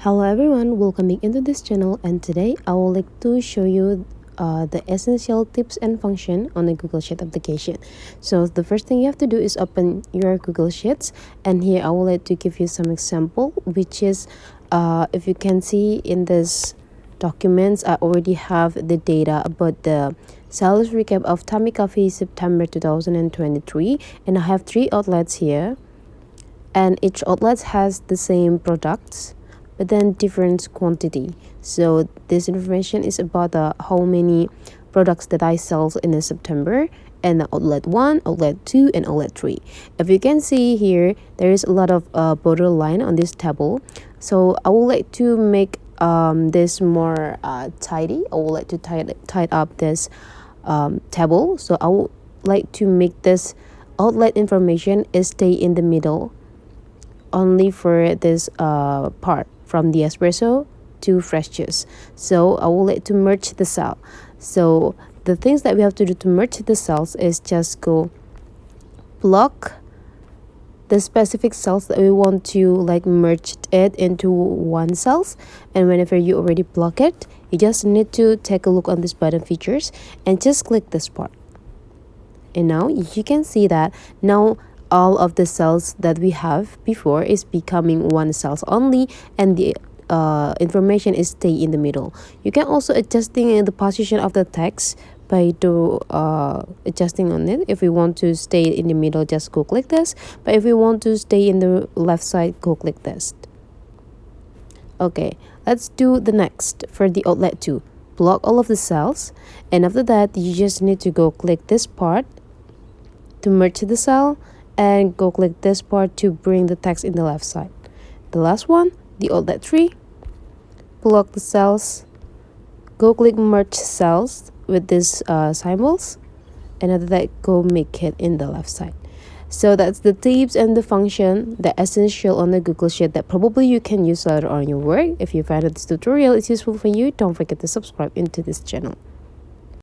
Hello everyone, welcome back into this channel, and today I would like to show you the essential tips and function on the Google Sheet application. So the first thing you have to do is open your Google Sheets, and here I would like to give you some example, which is if you can see in this documents, I already have the data about the sales recap of Tummy Coffee September 2023, and I have 3 outlets here, and each outlet has the same products but then different quantity. So this information is about how many products that I sell in the September, and the outlet 1, outlet 2, and outlet 3. If you can see here, there is a lot of borderline on this table. So I would like to make this more tidy. I would like to tie up this table. So I would like to make this outlet information is stay in the middle only for this part from the espresso to fresh juice. So I will like to merge the cell. So the things that we have to do to merge the cells is just go block the specific cells that we want to merge it into one cells, and whenever you already block it, you just need to take a look on this button features and just click this part. And now you can see that now all of the cells that we have before is becoming one cells only, and the information is stay in the middle. You can also adjusting the position of the text by adjusting on it. If we want to stay in the middle, just go click this, but if we want to stay in the left side, go click this. Okay, let's do the next for the outlet 2. Block all of the cells, and after that you just need to go click this part to merge the cell, and go click this part to bring the text in the left side. The last one, the outlet 3, block the cells, go click merge cells with these symbols, and after that go make it in the left side. So that's the tips and the function, the essential on the Google Sheet that probably you can use later on your work. If you find that this tutorial is useful for you, don't forget to subscribe into this channel.